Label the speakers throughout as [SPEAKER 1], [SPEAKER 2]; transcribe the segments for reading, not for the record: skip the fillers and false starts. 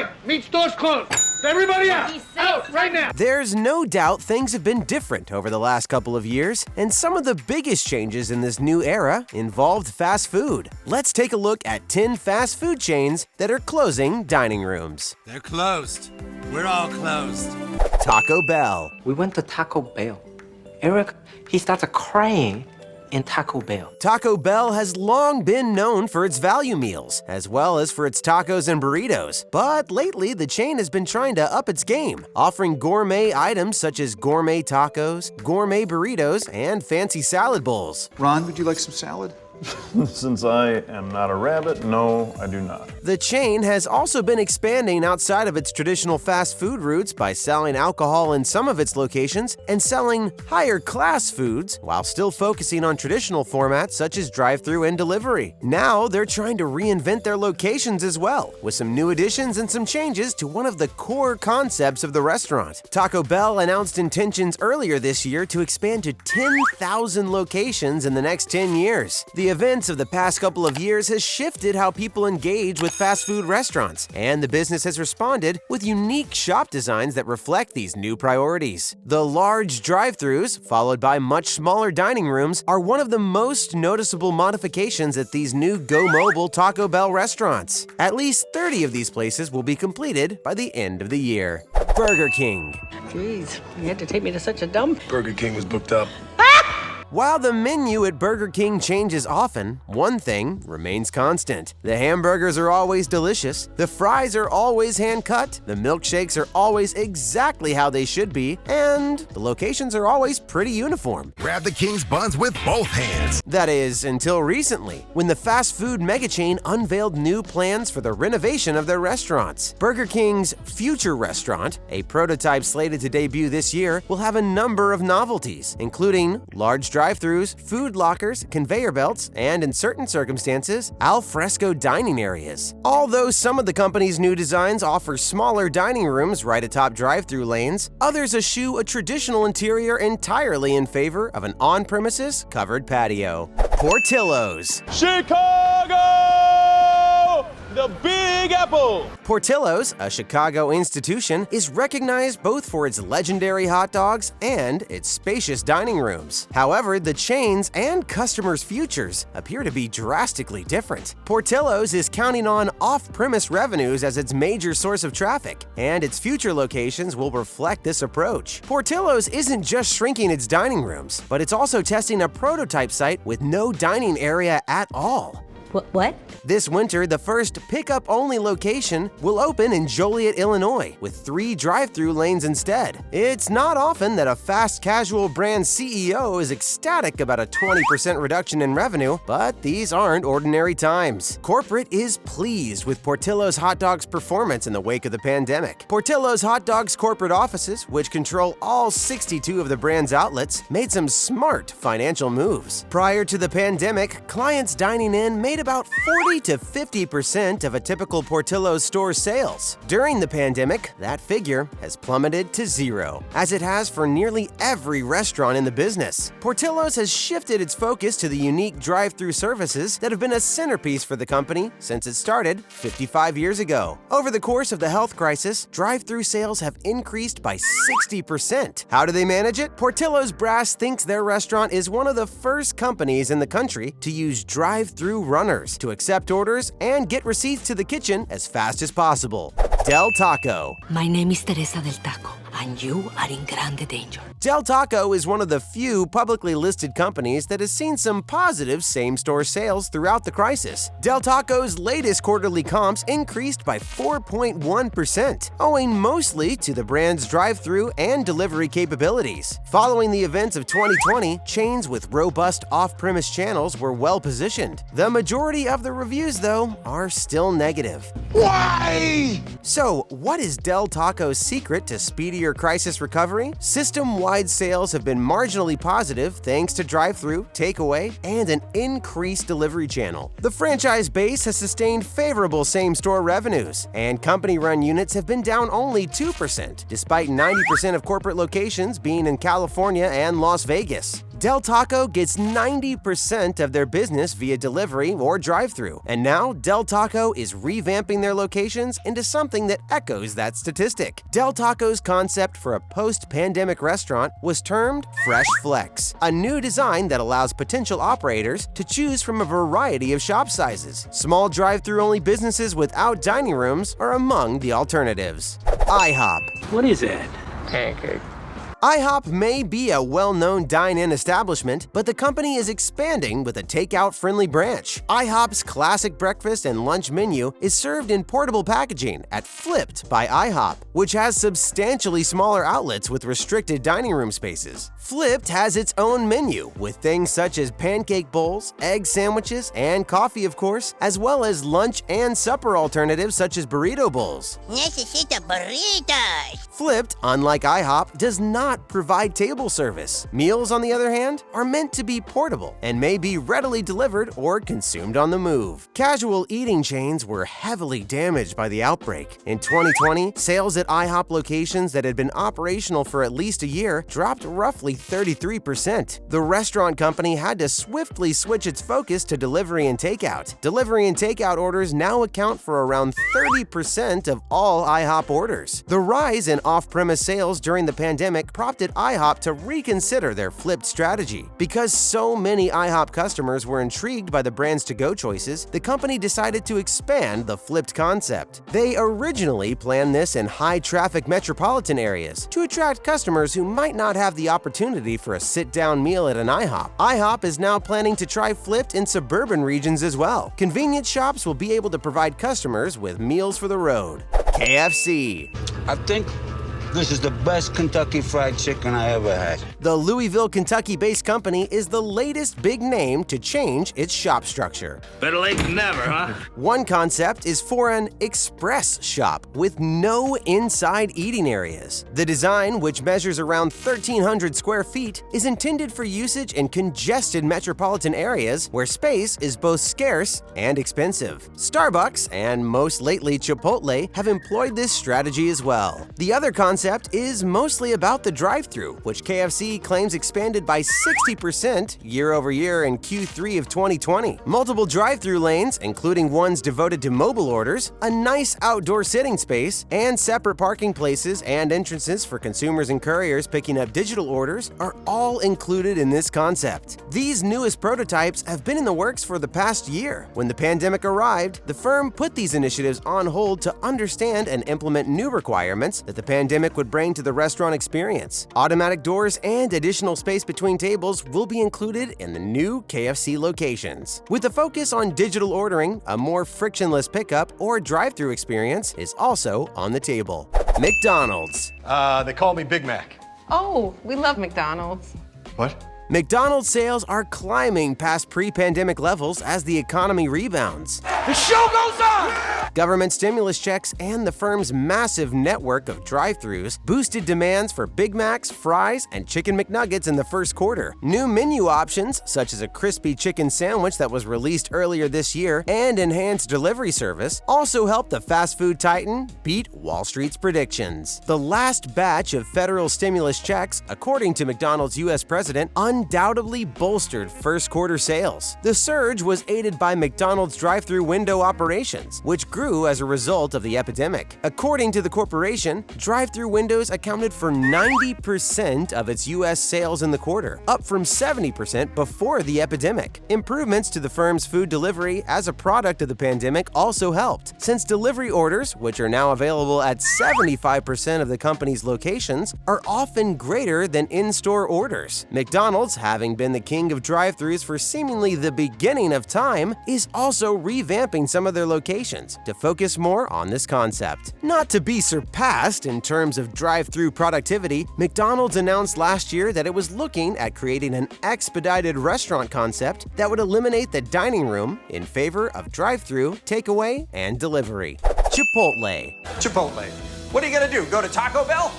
[SPEAKER 1] right, meet stores closed. Everybody out! Out right now!
[SPEAKER 2] There's no doubt things have been different over the last couple of years, and some of the biggest changes in this new era involved fast food. Let's take a look at 10 fast food chains that are closing dining rooms.
[SPEAKER 3] They're closed. We're all closed.
[SPEAKER 2] Taco Bell.
[SPEAKER 4] We went to Taco Bell. Eric, he started crying in Taco Bell.
[SPEAKER 2] Taco Bell has long been known for its value meals, as well as for its tacos and burritos. But lately, the chain has been trying to up its game, offering gourmet items such as gourmet tacos, gourmet burritos, and fancy salad bowls.
[SPEAKER 5] Ron, would you like some salad?
[SPEAKER 6] Since I am not a rabbit, no, I do not.
[SPEAKER 2] The chain has also been expanding outside of its traditional fast food routes by selling alcohol in some of its locations and selling higher class foods while still focusing on traditional formats such as drive-thru and delivery. Now they're trying to reinvent their locations as well, with some new additions and some changes to one of the core concepts of the restaurant. Taco Bell announced intentions earlier this year to expand to 10,000 locations in the next 10 years. The events of the past couple of years has shifted how people engage with fast food restaurants, and the business has responded with unique shop designs that reflect these new priorities. The large drive-thrus, followed by much smaller dining rooms, are one of the most noticeable modifications at these new Go Mobile Taco Bell restaurants. At least 30 of these places will be completed by the end of the year. Burger King.
[SPEAKER 7] Jeez, you had to take me to such a dump.
[SPEAKER 8] Burger King was booked up.
[SPEAKER 2] While the menu at Burger King changes often, one thing remains constant. The hamburgers are always delicious, the fries are always hand-cut, the milkshakes are always exactly how they should be, and the locations are always pretty uniform.
[SPEAKER 9] Grab the King's buns with both hands.
[SPEAKER 2] That is, until recently, when the fast food megachain unveiled new plans for the renovation of their restaurants. Burger King's Future Restaurant, a prototype slated to debut this year, will have a number of novelties, including large drive-thrus, food lockers, conveyor belts, and in certain circumstances, al fresco dining areas. Although some of the company's new designs offer smaller dining rooms right atop drive-thru lanes, others eschew a traditional interior entirely in favor of an on-premises covered patio. Portillo's.
[SPEAKER 6] Chicago! The Big Apple!
[SPEAKER 2] Portillo's, a Chicago institution, is recognized both for its legendary hot dogs and its spacious dining rooms. However, the chains and customers' futures appear to be drastically different. Portillo's is counting on off-premise revenues as its major source of traffic, and its future locations will reflect this approach. Portillo's isn't just shrinking its dining rooms, but it's also testing a prototype site with no dining area at all.
[SPEAKER 10] What?
[SPEAKER 2] This winter, the first pickup-only location will open in Joliet, Illinois, with 3 drive-thru lanes instead. It's not often that a fast casual brand CEO is ecstatic about a 20% reduction in revenue, but these aren't ordinary times. Corporate is pleased with Portillo's hot dogs' performance in the wake of the pandemic. Portillo's hot dogs corporate offices, which control all 62 of the brand's outlets, made some smart financial moves. Prior to the pandemic, clients dining in made about 40 to 50% of a typical Portillo's store sales. During the pandemic, that figure has plummeted to 0, as it has for nearly every restaurant in the business. Portillo's has shifted its focus to the unique drive-thru services that have been a centerpiece for the company since it started 55 years ago. Over the course of the health crisis, drive-thru sales have increased by 60%. How do they manage it? Portillo's brass thinks their restaurant is one of the first companies in the country to use drive-thru runners to accept orders and get receipts to the kitchen as fast as possible. Del Taco.
[SPEAKER 10] My name is Teresa del Taco, and you are in grande danger.
[SPEAKER 2] Del Taco is one of the few publicly listed companies that has seen some positive same-store sales throughout the crisis. Del Taco's latest quarterly comps increased by 4.1%, owing mostly to the brand's drive-thru and delivery capabilities. Following the events of 2020, chains with robust off-premise channels were well-positioned. The majority of the reviews, though, are still negative.
[SPEAKER 9] Why?
[SPEAKER 2] So, what is Del Taco's secret to speedier crisis recovery? System-wide sales have been marginally positive thanks to drive-thru, takeaway, and an increased delivery channel. The franchise base has sustained favorable same-store revenues, and company-run units have been down only 2%, despite 90% of corporate locations being in California and Las Vegas. Del Taco gets 90% of their business via delivery or drive-thru, and now Del Taco is revamping their locations into something that echoes that statistic. Del Taco's concept for a post-pandemic restaurant was termed Fresh Flex, a new design that allows potential operators to choose from a variety of shop sizes. Small drive-thru only businesses without dining rooms are among the alternatives. IHOP.
[SPEAKER 1] What is that?
[SPEAKER 7] Pancake.
[SPEAKER 2] IHOP may be a well-known dine-in establishment, but the company is expanding with a takeout-friendly branch. IHOP's classic breakfast and lunch menu is served in portable packaging at Flipped by IHOP, which has substantially smaller outlets with restricted dining room spaces. Flipped has its own menu, with things such as pancake bowls, egg sandwiches, and coffee, of course, as well as lunch and supper alternatives such as burrito bowls.
[SPEAKER 10] Necesito burritos.
[SPEAKER 2] Flipped, unlike IHOP, does not provide table service. Meals, on the other hand, are meant to be portable and may be readily delivered or consumed on the move. Casual eating chains were heavily damaged by the outbreak. In 2020, sales at IHOP locations that had been operational for at least a year dropped roughly 33%. The restaurant company had to swiftly switch its focus to delivery and takeout. Delivery and takeout orders now account for around 30% of all IHOP orders. The rise in off-premise sales during the pandemic prompted IHOP to reconsider their Flipped strategy. Because so many IHOP customers were intrigued by the brand's to-go choices, the company decided to expand the Flipped concept. They originally planned this in high-traffic metropolitan areas to attract customers who might not have the opportunity for a sit-down meal at an IHOP. IHOP is now planning to try Flipped in suburban regions as well. Convenience shops will be able to provide customers with meals for the road. KFC.
[SPEAKER 5] I think this is the best Kentucky Fried Chicken I ever had.
[SPEAKER 2] The Louisville, Kentucky-based company is the latest big name to change its shop structure.
[SPEAKER 1] Better late than never, huh?
[SPEAKER 2] One concept is for an express shop with no inside eating areas. The design, which measures around 1,300 square feet, is intended for usage in congested metropolitan areas where space is both scarce and expensive. Starbucks, and most lately Chipotle, have employed this strategy as well. The other concept is mostly about the drive-thru, which KFC claims expanded by 60% year-over-year in Q3 of 2020. Multiple drive-thru lanes, including ones devoted to mobile orders, a nice outdoor sitting space, and separate parking places and entrances for consumers and couriers picking up digital orders are all included in this concept. These newest prototypes have been in the works for the past year. When the pandemic arrived, the firm put these initiatives on hold to understand and implement new requirements that the pandemic would bring to the restaurant experience. Automatic doors and additional space between tables will be included in the new KFC locations. With a focus on digital ordering, a more frictionless pickup or drive-thru experience is also on the table. McDonald's.
[SPEAKER 8] They call me Big Mac.
[SPEAKER 11] Oh, we love McDonald's.
[SPEAKER 8] What?
[SPEAKER 2] McDonald's sales are climbing past pre-pandemic levels as the economy rebounds.
[SPEAKER 1] The show goes on!
[SPEAKER 2] Government stimulus checks and the firm's massive network of drive-thrus boosted demands for Big Macs, fries, and Chicken McNuggets in the first quarter. New menu options, such as a crispy chicken sandwich that was released earlier this year and enhanced delivery service, also helped the fast food titan beat Wall Street's predictions. The last batch of federal stimulus checks, according to McDonald's U.S. president, undoubtedly bolstered first quarter sales. The surge was aided by McDonald's drive-thru window operations, which grew as a result of the epidemic. According to the corporation, drive-thru windows accounted for 90% of its U.S. sales in the quarter, up from 70% before the epidemic. Improvements to the firm's food delivery as a product of the pandemic also helped, since delivery orders, which are now available at 75% of the company's locations, are often greater than in-store orders. McDonald's, having been the king of drive-thrus for seemingly the beginning of time, is also revamping some of their locations to focus more on this concept. Not to be surpassed in terms of drive-thru productivity, McDonald's announced last year that it was looking at creating an expedited restaurant concept that would eliminate the dining room in favor of drive-thru, takeaway, and delivery. Chipotle.
[SPEAKER 8] Chipotle. What are you gonna do? Go to Taco Bell?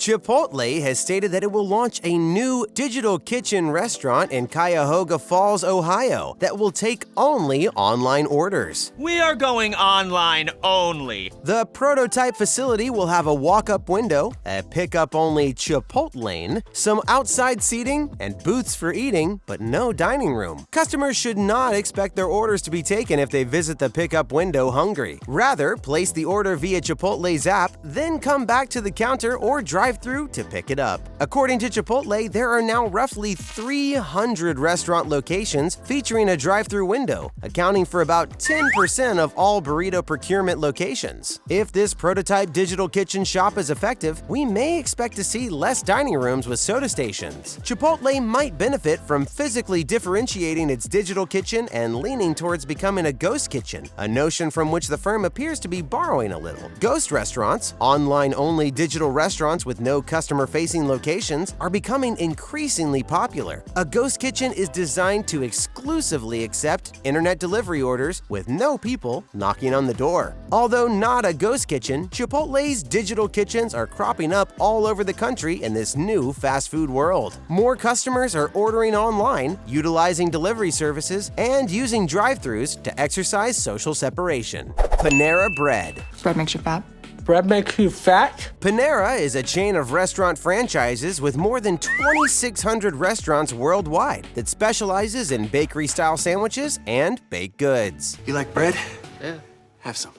[SPEAKER 2] Chipotle has stated that it will launch a new digital kitchen restaurant in Cuyahoga Falls, Ohio, that will take only online orders.
[SPEAKER 8] We are going online only.
[SPEAKER 2] The prototype facility will have a walk-up window, a pick-up-only Chipotle lane, some outside seating, and booths for eating, but no dining room. Customers should not expect their orders to be taken if they visit the pickup window hungry. Rather, place the order via Chipotle's app, then come back to the counter or drive-through to pick it up. According to Chipotle, there are now roughly 300 restaurant locations featuring a drive-through window, accounting for about 10% of all burrito procurement locations. If this prototype digital kitchen shop is effective, we may expect to see less dining rooms with soda stations. Chipotle might benefit from physically differentiating its digital kitchen and leaning towards becoming a ghost kitchen, a notion from which the firm appears to be borrowing a little. Ghost restaurants, online-only digital restaurants with no customer-facing locations, are becoming increasingly popular. A ghost kitchen is designed to exclusively accept internet delivery orders with no people knocking on the door. Although not a ghost kitchen, Chipotle's digital kitchens are cropping up all over the country in this new fast food world. More customers are ordering online, utilizing delivery services, and using drive-thrus to exercise social separation. Panera Bread.
[SPEAKER 11] Bread makes you fat.
[SPEAKER 1] Bread makes you fat?
[SPEAKER 2] Panera is a chain of restaurant franchises with more than 2,600 restaurants worldwide that specializes in bakery-style sandwiches and baked goods.
[SPEAKER 3] You like bread? Yeah. Have some.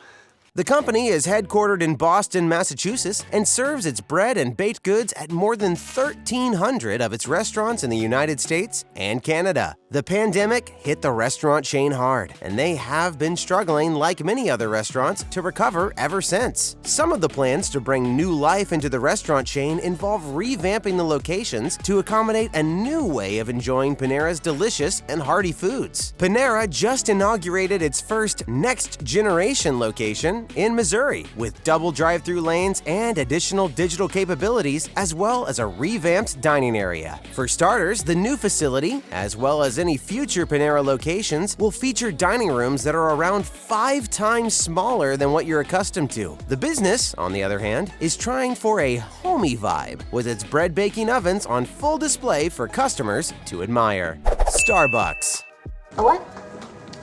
[SPEAKER 2] The company is headquartered in Boston, Massachusetts, and serves its bread and baked goods at more than 1,300 of its restaurants in the United States and Canada. The pandemic hit the restaurant chain hard, and they have been struggling, like many other restaurants, to recover ever since. Some of the plans to bring new life into the restaurant chain involve revamping the locations to accommodate a new way of enjoying Panera's delicious and hearty foods. Panera just inaugurated its first next-generation location in Missouri, with double drive-through lanes and additional digital capabilities, as well as a revamped dining area. For starters, the new facility, as well as any future Panera locations, will feature dining rooms that are around 5 times smaller than what you're accustomed to. The business, on the other hand, is trying for a homey vibe, with its bread baking ovens on full display for customers to admire. Starbucks.
[SPEAKER 10] A what?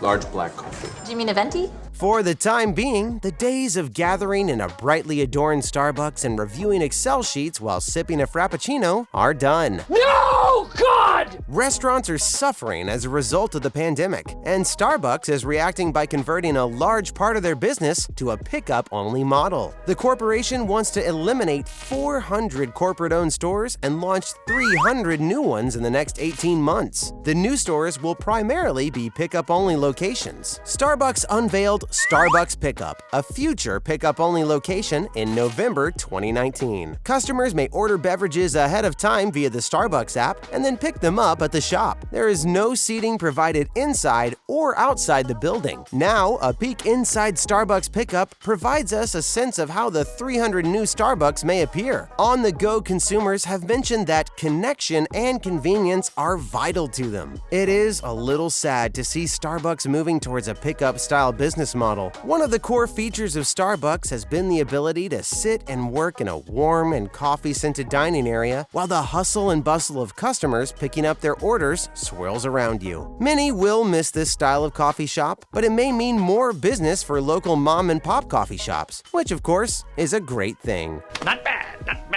[SPEAKER 3] Large black coffee.
[SPEAKER 10] Do you mean a venti?
[SPEAKER 2] For the time being, the days of gathering in a brightly adorned Starbucks and reviewing Excel sheets while sipping a Frappuccino are done.
[SPEAKER 1] No, God!
[SPEAKER 2] Restaurants are suffering as a result of the pandemic, and Starbucks is reacting by converting a large part of their business to a pickup-only model. The corporation wants to eliminate 400 corporate-owned stores and launch 300 new ones in the next 18 months. The new stores will primarily be pickup-only locations. Starbucks unveiled Starbucks Pickup, a future pickup-only location in November 2019. Customers may order beverages ahead of time via the Starbucks app and then pick them up at the shop. There is no seating provided inside or outside the building. Now, a peek inside Starbucks Pickup provides us a sense of how the 300 new Starbucks may appear. On-the-go consumers have mentioned that connection and convenience are vital to them. It is a little sad to see Starbucks moving towards a pickup-style business model. One of the core features of Starbucks has been the ability to sit and work in a warm and coffee-scented dining area while the hustle and bustle of customers picking up their orders swirls around you. Many will miss this style of coffee shop, but it may mean more business for local mom-and-pop coffee shops, which of course is a great thing.
[SPEAKER 1] Not bad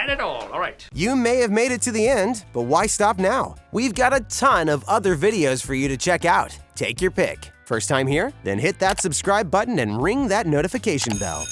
[SPEAKER 1] at all. All right.
[SPEAKER 2] You may have made it to the end, but why stop now? We've got a ton of other videos for you to check out. Take your pick. First time here? Then hit that subscribe button and ring that notification bell.